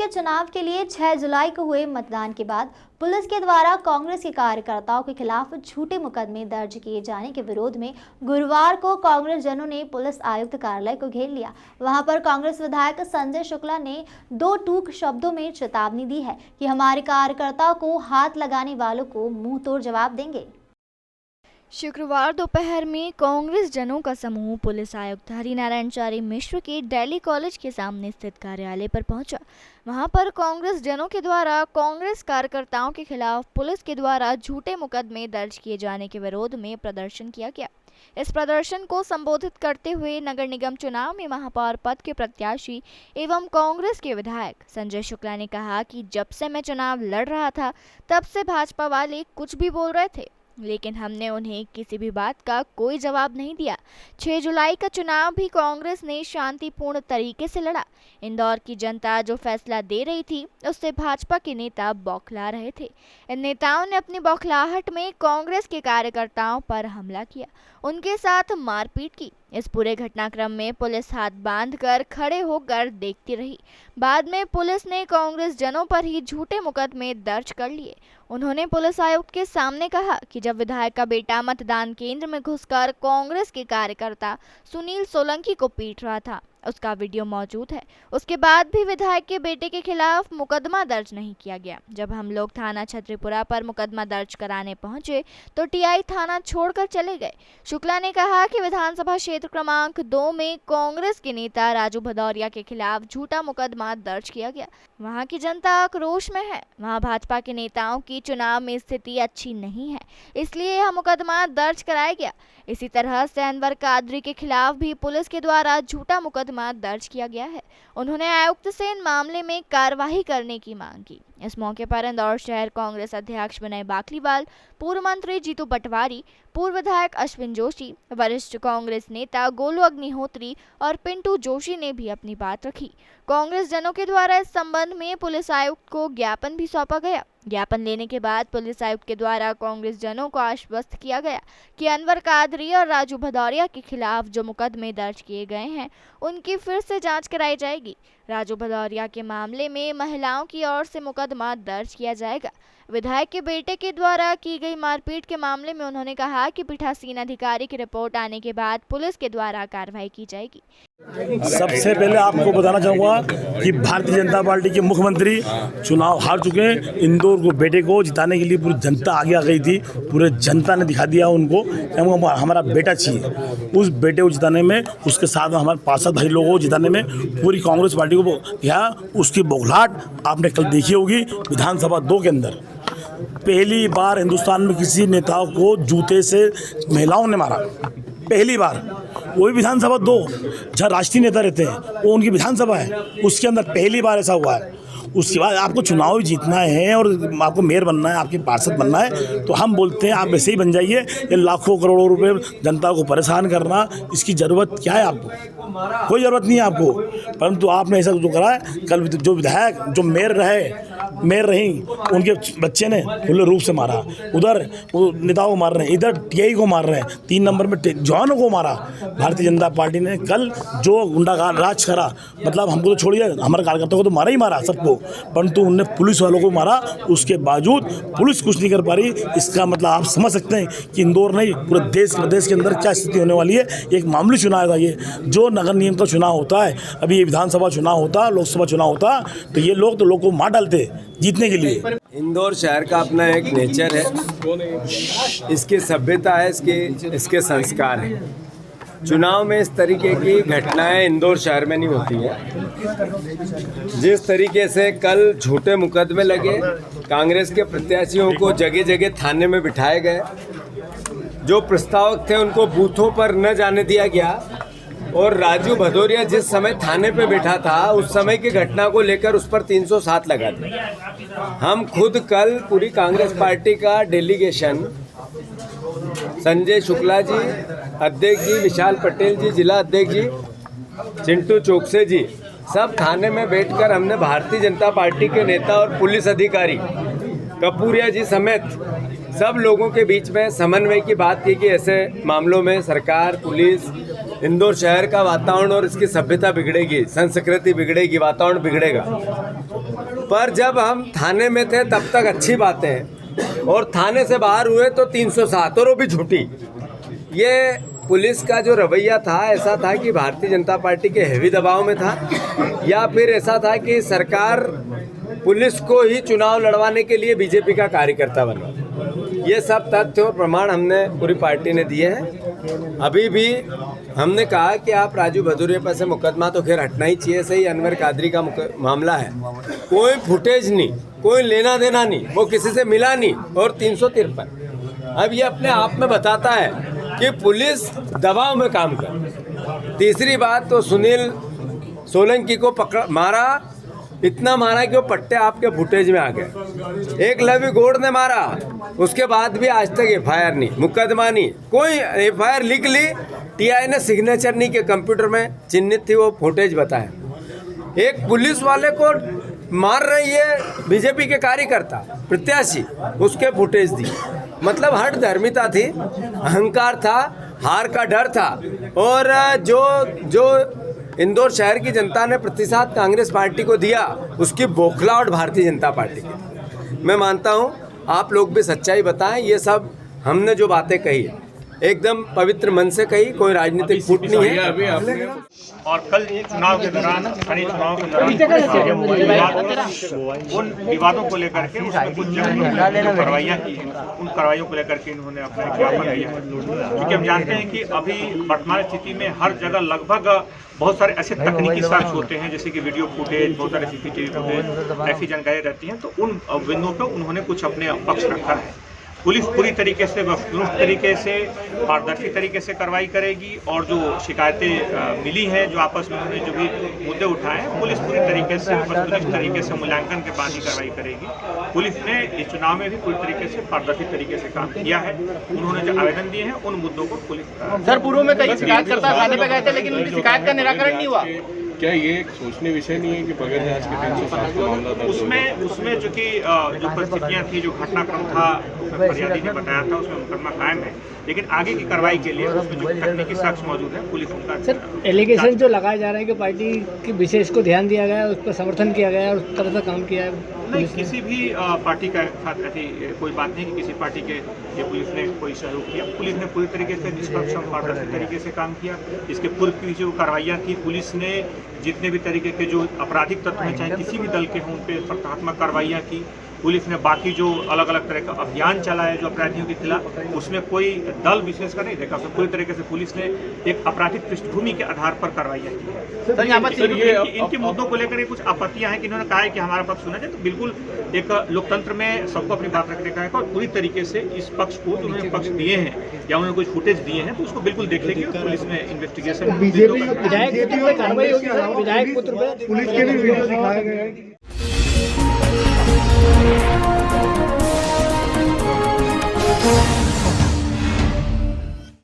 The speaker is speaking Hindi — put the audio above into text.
के चुनाव के लिए 6 जुलाई को हुए मतदान के बाद पुलिस के द्वारा कांग्रेस के कार्यकर्ताओं के खिलाफ झूठे मुकदमे दर्ज किए जाने के विरोध में गुरुवार को कांग्रेस जनों ने पुलिस आयुक्त कार्यालय को घेर लिया। वहां पर कांग्रेस विधायक संजय शुक्ला ने दो टूक शब्दों में चेतावनी दी है कि हमारे कार्यकर्ताओं को हाथ लगाने वालों को मुंह तोड़ जवाब देंगे। शुक्रवार दोपहर में कांग्रेस जनों का समूह पुलिस आयुक्त हरिनारायणचारी मिश्र के दिल्ली कॉलेज के सामने स्थित कार्यालय पर पहुंचा। वहां पर कांग्रेस जनों के द्वारा कांग्रेस कार्यकर्ताओं के खिलाफ पुलिस के द्वारा झूठे मुकदमे दर्ज किए जाने के विरोध में प्रदर्शन किया गया। इस प्रदर्शन को संबोधित करते हुए नगर निगम चुनाव में महापौर पद के प्रत्याशी एवं कांग्रेस के विधायक संजय शुक्ला ने कहा कि जब से मैं चुनाव लड़ रहा था तब से भाजपा वाले कुछ भी बोल रहे थे, लेकिन हमने उन्हें किसी भी बात का कोई जवाब नहीं दिया। 6 जुलाई का चुनाव भी कांग्रेस ने शांतिपूर्ण तरीके से लड़ा। इंदौर की जनता जो फैसला दे रही थी उससे भाजपा के नेता बौखला रहे थे। इन नेताओं ने अपनी बौखलाहट में कांग्रेस के कार्यकर्ताओं पर हमला किया, उनके साथ मारपीट की। इस पूरे घटनाक्रम में पुलिस हाथ बांधकर खड़े होकर देखती रही। बाद में पुलिस ने कांग्रेस जनों पर ही झूठे मुकदमे दर्ज कर लिए। उन्होंने पुलिस आयुक्त के सामने कहा कि जब विधायक का बेटा मतदान केंद्र में घुसकर कांग्रेस के कार्यकर्ता सुनील सोलंकी को पीट रहा था, उसका वीडियो मौजूद है। उसके बाद भी विधायक के बेटे के खिलाफ मुकदमा दर्ज नहीं किया गया। जब हम लोग थाना छतरीपुरा पर मुकदमा दर्ज कराने पहुंचे तो टीआई थाना छोड़कर चले गए। शुक्ला ने कहा कि विधानसभा क्षेत्र क्रमांक 2 में कांग्रेस के नेता राजू भदौरिया के खिलाफ झूठा मुकदमा दर्ज किया गया। वहां की जनता आक्रोश में है। वहां भाजपा के नेताओं की चुनाव में स्थिति अच्छी नहीं है, इसलिए यह मुकदमा दर्ज कराया गया। इसी तरह से अनवर कादरी के खिलाफ भी पुलिस के द्वारा झूठा मुकदमा दर्ज किया गया है। उन्होंने आयुक्त से इन मामले में कार्रवाई करने की मांग की। इस मौके पर इंदौर शहर कांग्रेस अध्यक्ष विनय बाकलीवाल, पूर्व मंत्री जीतू पटवारी, पूर्व विधायक अश्विन जोशी, वरिष्ठ कांग्रेस नेता गोलू अग्निहोत्री और पिंटू जोशी ने भी अपनी बात रखी। कांग्रेस जनों के द्वारा इस संबंध में पुलिस आयुक्त को ज्ञापन भी सौंपा गया। ज्ञापन लेने के बाद पुलिस आयुक्त के द्वारा कांग्रेस जनों को आश्वस्त किया गया कि अनवर कादरी और राजू भदौरिया के खिलाफ जो मुकदमे दर्ज किए गए हैं उनकी फिर से जांच कराई जाएगी। राजू भदौरिया के मामले में महिलाओं की ओर से मुकदमा दर्ज किया जाएगा। विधायक के बेटे के द्वारा की गई मारपीट के मामले में उन्होंने कहा कि पीठासीन अधिकारी की रिपोर्ट आने के बाद पुलिस के द्वारा कार्रवाई की जाएगी। सबसे पहले आपको बताना चाहूँगा कि भारतीय जनता पार्टी के मुख्यमंत्री चुनाव हार चुके हैं। इंदौर को बेटे को जिताने के लिए पूरी जनता आगे आ गई थी। पूरे जनता ने दिखा दिया उनको कि हमारा बेटा चाहिए। उस बेटे को जिताने में, उसके साथ हमारे पार्षद भाई लोगों को जिताने में पूरी कांग्रेस पार्टी को दिया। उसकी बौखलाहट आपने कल देखी होगी विधानसभा 2 के अंदर। पहली बार हिंदुस्तान में किसी नेता को जूते से महिलाओं ने मारा, पहली बार। वो भी विधानसभा 2 जहाँ राष्ट्रीय नेता रहते हैं, वो उनकी विधानसभा है, उसके अंदर पहली बार ऐसा हुआ है। उसके बाद आपको चुनाव जीतना है और आपको मेयर बनना है, आपके पार्षद बनना है, तो हम बोलते हैं आप वैसे ही बन जाइए। ये लाखों करोड़ों रुपए जनता को परेशान करना, इसकी ज़रूरत क्या है आपको? कोई ज़रूरत नहीं है आपको। परंतु आपने ऐसा जो करा है, कल जो विधायक जो मेयर रही, उनके बच्चे ने खुले रूप से मारा। उधर वो नेताओं को मार रहे हैं, इधर टीआई को मार रहे हैं, 3 नंबर में जवानों को मारा। भारतीय जनता पार्टी ने कल जो गुंडाराज करा, मतलब हमको तो छोड़िए, हमारे कार्यकर्ताओं को तो मारा ही मारा सबको, परंतु उनने पुलिस वालों को मारा। उसके बावजूद पुलिस कुछ नहीं कर पा रही। इसका मतलब आप समझ सकते हैं कि इंदौर नहीं, पूरे देश प्रदेश के अंदर क्या स्थिति होने वाली है। एक मामूली चुनाव है ये, जो नगर निगम का चुनाव होता है, अभी ये विधानसभा चुनाव होता, लोकसभा चुनाव होता, तो ये लोग तो लोगों को मार डालते जीतने के लिए। इंदौर शहर का अपना एक नेचर है, इसकी सभ्यता है, इसके संस्कार हैं। चुनाव में इस तरीके की घटनाएं इंदौर शहर में नहीं होती है। जिस तरीके से कल झूठे मुकदमे लगे, कांग्रेस के प्रत्याशियों को जगह जगह थाने में बिठाए गए, जो प्रस्तावक थे उनको बूथों पर न जाने दिया गया, और राजू भदौरिया जिस समय थाने पे बैठा था उस समय की घटना को लेकर उस पर 307 लगा दिया। हम खुद कल पूरी कांग्रेस पार्टी का डेलीगेशन संजय शुक्ला जी अध्यक्ष जी, विशाल पटेल जी जिला अध्यक्ष जी, चिंटू चोकसे जी, सब थाने में बैठकर हमने भारतीय जनता पार्टी के नेता और पुलिस अधिकारी कपूरिया जी समेत सब लोगों के बीच में समन्वय की बात की कि ऐसे मामलों में सरकार, पुलिस, इंदौर शहर का वातावरण और इसकी सभ्यता बिगड़ेगी, संस्कृति बिगड़ेगी, वातावरण बिगड़ेगा। पर जब हम थाने में थे तब तक अच्छी बातें हैं, और थाने से बाहर हुए तो 307 और वो भी झूठी। ये पुलिस का जो रवैया था, ऐसा था कि भारतीय जनता पार्टी के हेवी दबाव में था, या फिर ऐसा था कि सरकार पुलिस को ही चुनाव लड़वाने के लिए बीजेपी का कार्यकर्ता बना। ये सब तथ्य और प्रमाण हमने पूरी पार्टी ने दिए हैं। अभी भी हमने कहा कि आप राजू भदौरिया पर से मुकदमा तो खैर हटना ही चाहिए, सही अनवर कादरी का मामला है, कोई फुटेज नहीं, कोई लेना देना नहीं, वो किसी से मिला नहीं, और 353 अब ये अपने आप में बताता है कि पुलिस दबाव में काम कर। तीसरी बात तो सुनील सोलंकी को मारा, इतना मारा कि वो पट्टे आपके फुटेज में आ गए। एक लवी गौड़ ने मारा, उसके बाद भी आज तक एफआईआर नहीं, मुकदमा नहीं, कोई एफआईआर लिख ली, टीआई ने सिग्नेचर नहीं के कंप्यूटर में चिन्हित थी, वो फुटेज बताया। एक पुलिस वाले को मार रही है बीजेपी के कार्यकर्ता प्रत्याशी, उसके फुटेज दी। मतलब हट धर्मिता थी, अहंकार था, हार का डर था, और जो इंदौर शहर की जनता ने प्रतिशत कांग्रेस पार्टी को दिया, उसकी बौखलाहट भारतीय जनता पार्टी की। मैं मानता हूं आप लोग भी सच्चाई बताएं, ये सब हमने जो बातें कही एकदम पवित्र मन से कही, कोई राजनीतिक फूट नहीं है। और कल चुनाव के दौरान, खरीद चुनाव के दौरान उन विवादों को लेकर के उसमें कुछ जो कार्रवाइयाँ की हैं, उन कार्रवाइयों को लेकर के इन्होंने अपना ज्ञापन दिया है। क्योंकि हम जानते हैं कि अभी वर्तमान स्थिति में हर जगह लगभग बहुत सारे ऐसे तकनीकी साक्ष्य होते हैं, जैसे कि वीडियो फुटेज, बहुत सारे सीसीटीवी फुटेज, ऐसी जानकारी रहती हैं, तो उन बिंदुओं पर उन्होंने कुछ अपने पक्ष रखा है। पुलिस पूरी तरीके से वस्तुनिष्ठ तरीके से, पारदर्शी तरीके से कार्रवाई करेगी, और जो शिकायतें मिली हैं, जो आपस में उन्होंने जो भी मुद्दे उठाए हैं, पुलिस पूरी तरीके से वस्तुनिष्ठ तरीके से मूल्यांकन के बाद ही कार्रवाई करेगी। पुलिस ने इस चुनाव में भी पूरी तरीके से पारदर्शी तरीके से काम किया है। उन्होंने जो आवेदन दिए हैं उन मुद्दों को पुलिस सर पूर्व में कई शिकायतकर्ता थाने पे गए थे, लेकिन उनकी शिकायत का निराकरण नहीं हुआ। क्या ये एक सोचने विषय नहीं है कि बगैर जांच के 307 का मामला दर्ज उसमें जो कि जो परिस्थितियां थी, जो घटनाक्रम था, उसमें फरियादी ने बताया था, उसमें मुकदमा कायम है, लेकिन आगे की कार्रवाई के लिए उसमें जो तकनीकी साक्ष्य मौजूद है, पुलिस उनका सर एलिगेशन जो लगाए जा रहे हैं कि पार्टी की विशेष को ध्यान दिया गया है, उस पर समर्थन किया गया है और उस तरह से काम किया है। नहीं, किसी भी पार्टी का साथ ऐसी कोई बात नहीं कि किसी पार्टी के ये पुलिस ने कोई सहयोग किया। पुलिस ने पूरी तरीके से निष्पक्ष पारदर्शी तरीके से काम किया। इसके पूर्व की जो कार्रवाइयाँ थी, पुलिस ने जितने भी तरीके के जो आपराधिक तत्व हैं, चाहे किसी भी दल के हों, उन पर सकारात्मक कार्रवाइयाँ की। पुलिस ने बाकी जो अलग अलग तरह का अभियान चलाया जो अपराधियों के खिलाफ, उसमें कोई दल विशेष का नहीं देखा, उसमें पूरी तरीके से पुलिस ने एक आपराधिक पृष्ठभूमि के आधार पर कार्रवाइयाँ की। सर यहाँ पर इनके मुद्दों को लेकर कुछ आपत्तियां हैं कि इन्होंने कहा है कि हमारा पक्ष सुना जाए, तो बिल्कुल एक लोकतंत्र में सबको अपनी बात रखने का है, और पूरी तरीके से इस पक्ष को जो उन्होंने पक्ष दिए हैं या उन्होंने कुछ फुटेज दिए हैं, तो उसको बिल्कुल देखेगी और पुलिस में इन्वेस्टिगेशन। बीजेपी विधायक पुत्र पे कार्रवाई होगी, विधायक पुत्र पे पुलिस के भी वीडियो दिखाया गया है।